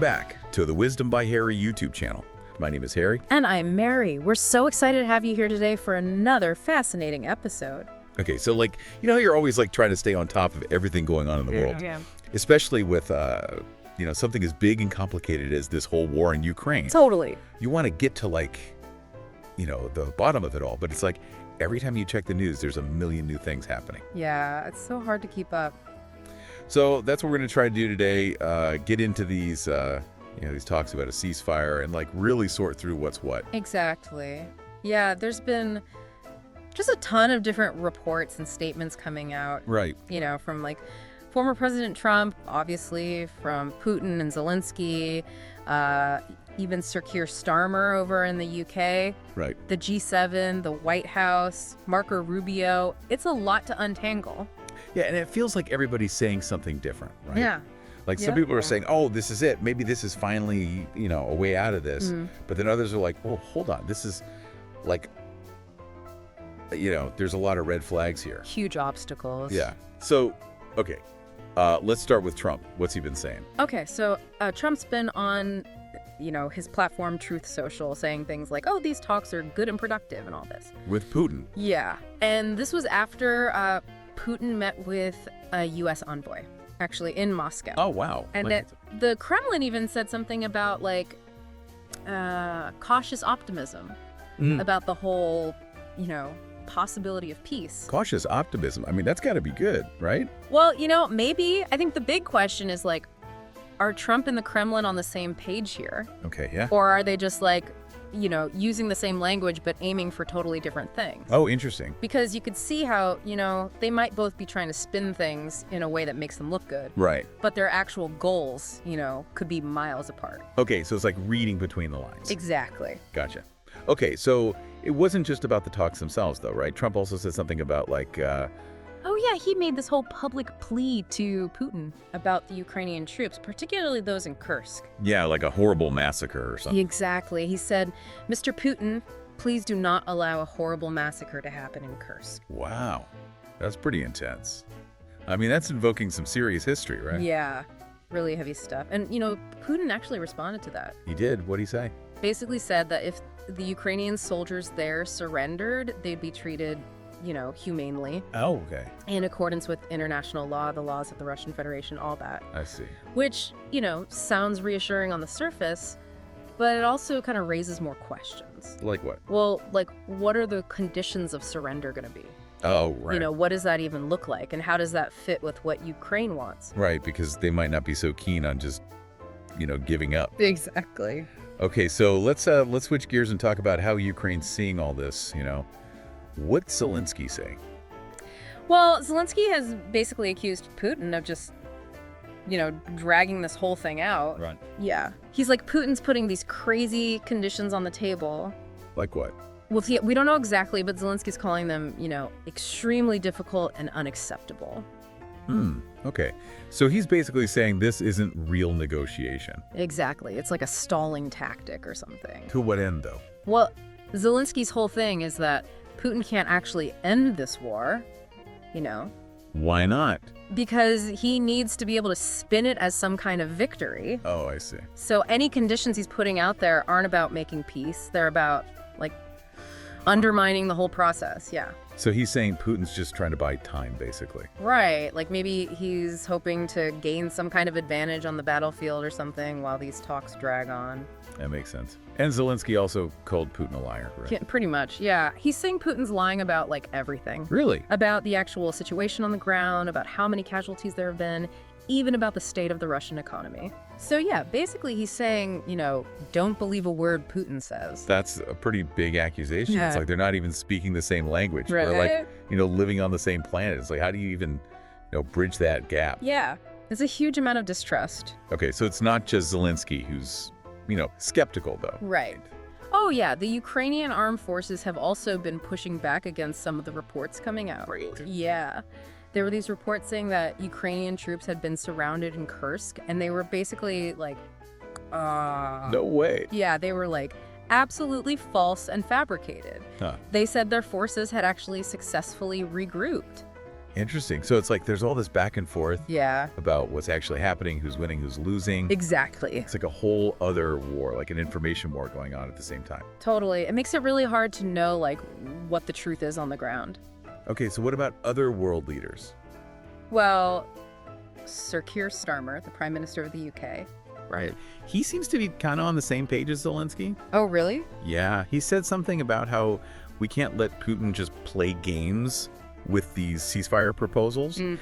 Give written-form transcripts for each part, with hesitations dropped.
Welcome back to the Wisdom by Harry YouTube channel. My name is Harry. And I'm Mary. We're so excited to have you here today for another fascinating episode. Okay, so you're always trying to stay on top of everything going on in the world. Yeah. Especially with, something as big and complicated as this whole war in Ukraine. Totally. You want to get to the bottom of it all, but it's like every time you check the news, there's a million new things happening. Yeah, it's so hard to keep up. So that's what we're going to try to do today. Get into these, these talks about a ceasefire and really sort through what's what. Exactly. Yeah, there's been just a ton of different reports and statements coming out. Right. From former President Trump, obviously, from Putin and Zelensky, even Sir Keir Starmer over in the UK. Right. The G7, the White House, Marco Rubio. It's a lot to untangle. Yeah, and it feels like everybody's saying something different, right? Yeah. Some people are saying, oh, this is it. Maybe this is finally, a way out of this. But then others are like, oh, hold on. This is there's a lot of red flags here. Huge obstacles. Yeah. So, okay. Let's start with Trump. What's he been saying? Okay, so Trump's been on, his platform Truth Social saying things like, oh, these talks are good and productive and all this. With Putin? Yeah. And this was after Putin met with a U.S. envoy, actually, in Moscow. Oh, wow. And the Kremlin even said something about, cautious optimism about the whole, possibility of peace. Cautious optimism. I mean, that's got to be good, right? Well, maybe. I think the big question is, are Trump and the Kremlin on the same page here? Okay, yeah. Or are they just using the same language but aiming for totally different things? Oh, interesting. Because you could see how, they might both be trying to spin things in a way that makes them look good. Right. But their actual goals, could be miles apart. Okay, so it's like reading between the lines. Exactly. Gotcha. Okay, so it wasn't just about the talks themselves, though, right? Trump also said something about Oh, yeah, he made this whole public plea to Putin about the Ukrainian troops, particularly those in Kursk. Yeah, like a horrible massacre or something. Exactly. He said, Mr. Putin, please do not allow a horrible massacre to happen in Kursk. Wow. That's pretty intense. I mean, that's invoking some serious history, right? Yeah, really heavy stuff. And, Putin actually responded to that. He did? What'd he say? Basically said that if the Ukrainian soldiers there surrendered, they'd be treated humanely. Oh, okay. In accordance with international law, the laws of the Russian Federation, all that. I see. Which, sounds reassuring on the surface, but it also kind of raises more questions. Like what? Well, what are the conditions of surrender going to be? Oh, right. What does that even look like? And how does that fit with what Ukraine wants? Right, because they might not be so keen on just, giving up. Exactly. Okay, so let's switch gears and talk about how Ukraine's seeing all this, What's Zelensky saying? Well, Zelensky has basically accused Putin of just, dragging this whole thing out. Right. Yeah. He's like, Putin's putting these crazy conditions on the table. Like what? Well, we don't know exactly, but Zelensky's calling them, extremely difficult and unacceptable. Okay. So he's basically saying this isn't real negotiation. Exactly. It's like a stalling tactic or something. To what end, though? Well, Zelensky's whole thing is that Putin can't actually end this war, Why not? because he needs to be able to spin it as some kind of victory. Oh, I see. So any conditions he's putting out there aren't about making peace. They're about, undermining the whole process. Yeah. So he's saying Putin's just trying to buy time, basically. Right. Maybe he's hoping to gain some kind of advantage on the battlefield or something while these talks drag on. That makes sense. And Zelensky also called Putin a liar, right? Yeah, pretty much, yeah. He's saying Putin's lying about, everything. Really? About the actual situation on the ground, about how many casualties there have been, even about the state of the Russian economy. So yeah, basically he's saying, don't believe a word Putin says. That's a pretty big accusation. Yeah. It's like they're not even speaking the same language. Right. They're living on the same planet. It's like, how do you even, bridge that gap? Yeah, there's a huge amount of distrust. Okay, so it's not just Zelensky who's, skeptical, though. Right. Oh yeah, the Ukrainian armed forces have also been pushing back against some of the reports coming out. Really? Yeah. There were these reports saying that Ukrainian troops had been surrounded in Kursk, and they were basically No way. Yeah, they were absolutely false and fabricated. Huh. They said their forces had actually successfully regrouped. Interesting. So it's like there's all this back and forth Yeah, about what's actually happening, who's winning, who's losing. exactly. It's like a whole other war, like an information war going on at the same time. Totally. It makes it really hard to know, like, what the truth is on the ground. Okay, so what about other world leaders? Well, Sir Keir Starmer, the Prime Minister of the UK. Right. He seems to be kind of on the same page as Zelensky. Oh, really? Yeah, he said something about how we can't let Putin just play games with these ceasefire proposals, and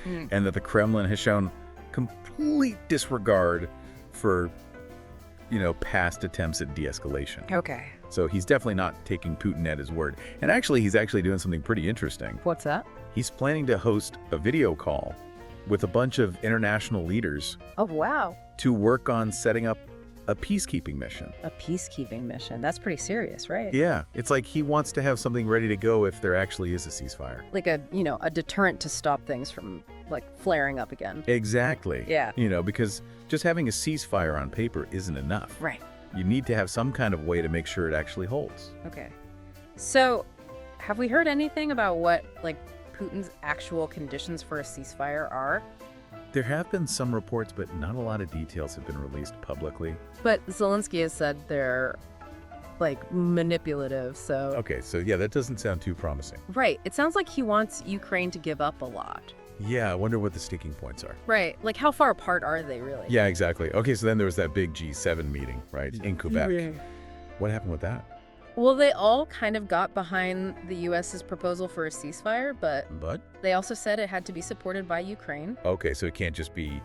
that the Kremlin has shown complete disregard for, past attempts at de-escalation. Okay. So he's definitely not taking Putin at his word. And actually, he's actually doing something pretty interesting. What's that? He's planning to host a video call with a bunch of international leaders Oh, wow. to work on setting up a peacekeeping mission. A peacekeeping mission. That's pretty serious, right? Yeah, it's like he wants to have something ready to go if there actually is a ceasefire. Like a deterrent to stop things from, like, flaring up again. Exactly. Yeah. Because just having a ceasefire on paper isn't enough. Right. You need to have some kind of way to make sure it actually holds. Okay. So, have we heard anything about what, like, Putin's actual conditions for a ceasefire are? There have been some reports, but not a lot of details have been released publicly. But Zelensky has said they're, like, manipulative, so... Okay, so yeah, that doesn't sound too promising. Right. It sounds like he wants Ukraine to give up a lot. Yeah, I wonder what the sticking points are. Right. Like, how far apart are they, really? Yeah, exactly. Okay, so then there was that big G7 meeting, right, in Quebec. Yeah. What happened with that? Well, they all kind of got behind the U.S.'s proposal for a ceasefire, but But? they also said it had to be supported by Ukraine. Okay, so it can't just be,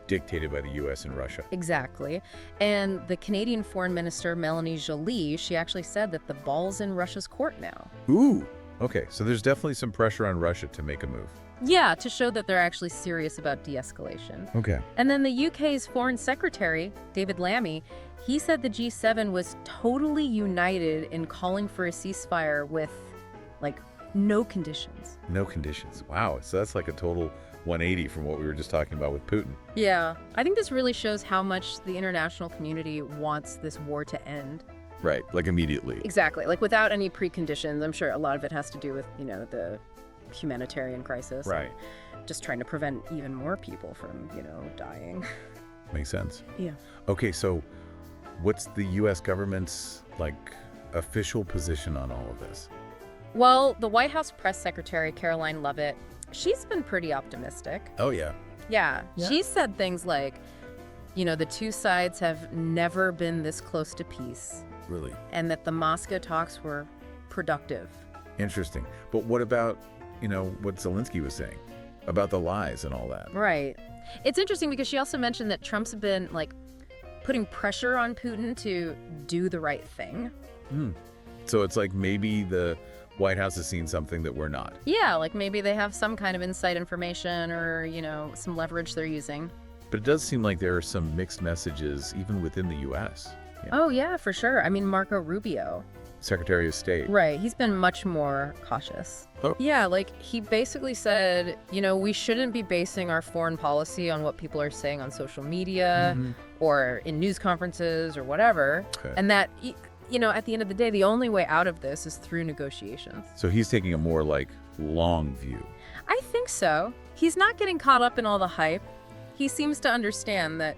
dictated by the U.S. and Russia. Exactly. And the Canadian Foreign Minister, Melanie Joly, she actually said that the ball's in Russia's court now. Ooh! Okay, so there's definitely some pressure on Russia to make a move. Yeah, to show that they're actually serious about de-escalation. Okay. And then the UK's Foreign Secretary, David Lammy, he said the G7 was totally united in calling for a ceasefire with, like, no conditions. No conditions. Wow, so that's like a total 180 from what we were just talking about with Putin. Yeah, I think this really shows how much the international community wants this war to end. Right, like immediately. Exactly, like without any preconditions. I'm sure a lot of it has to do with, the humanitarian crisis. Right. Just trying to prevent even more people from, dying. Makes sense. Yeah. Okay, so what's the U.S. government's, official position on all of this? Well, the White House press secretary, Caroline Leavitt, she's been pretty optimistic. Oh, yeah. Yeah. She said things like, the two sides have never been this close to peace, Really? and that the Moscow talks were productive. Interesting. But what about, what Zelensky was saying about the lies and all that? Right. It's interesting because she also mentioned that Trump's been, putting pressure on Putin to do the right thing. So it's like maybe the White House has seen something that we're not. Yeah, like maybe they have some kind of inside information or, some leverage they're using. But it does seem like there are some mixed messages even within the U.S. Yeah. Oh, yeah, for sure. I mean, Marco Rubio. Secretary of State. Right. He's been much more cautious. Oh. Yeah, he basically said, we shouldn't be basing our foreign policy on what people are saying on social media or in news conferences or whatever. Okay. And that, at the end of the day, the only way out of this is through negotiations. So he's taking a more, long view. I think so. He's not getting caught up in all the hype. He seems to understand that,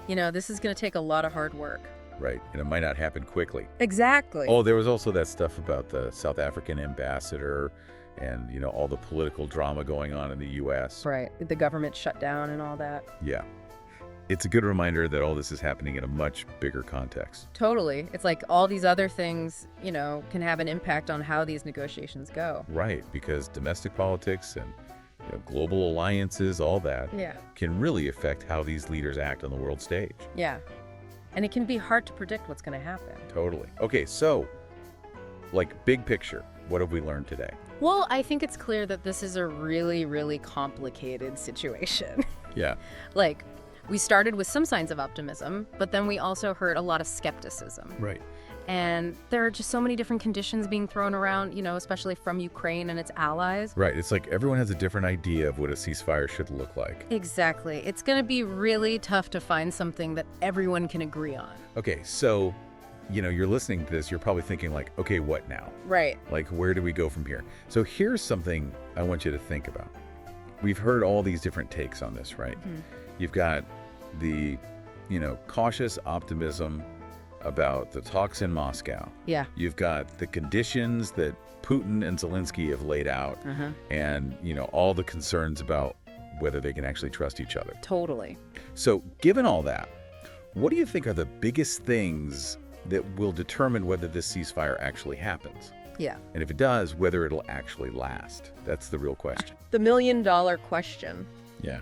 this is going to take a lot of hard work. Right. And it might not happen quickly. Exactly. Oh, there was also that stuff about the South African ambassador and, all the political drama going on in the U.S. Right. The government shut down and all that. Yeah. It's a good reminder that all this is happening in a much bigger context. Totally. It's like all these other things, can have an impact on how these negotiations go. Right. Because domestic politics and global alliances, all that, Yeah. can really affect how these leaders act on the world stage. Yeah. And it can be hard to predict what's going to happen. Totally. Okay, so, big picture, what have we learned today? Well, I think it's clear that this is a really, really complicated situation. Yeah. We started with some signs of optimism, but then we also heard a lot of skepticism. Right. And there are just so many different conditions being thrown around, especially from Ukraine and its allies. Right. It's like everyone has a different idea of what a ceasefire should look like. Exactly. It's going to be really tough to find something that everyone can agree on. Okay, so, you're listening to this, you're probably thinking okay, what now? Right. Where do we go from here? So here's something I want you to think about. we've heard all these different takes on this, right? You've got the, cautious optimism about the talks in Moscow. Yeah. You've got the conditions that Putin and Zelensky have laid out, and, all the concerns about whether they can actually trust each other. Totally. So given all that, what do you think are the biggest things that will determine whether this ceasefire actually happens? Yeah. And if it does, whether it'll actually last? That's the real question. The $1 million question. Yeah.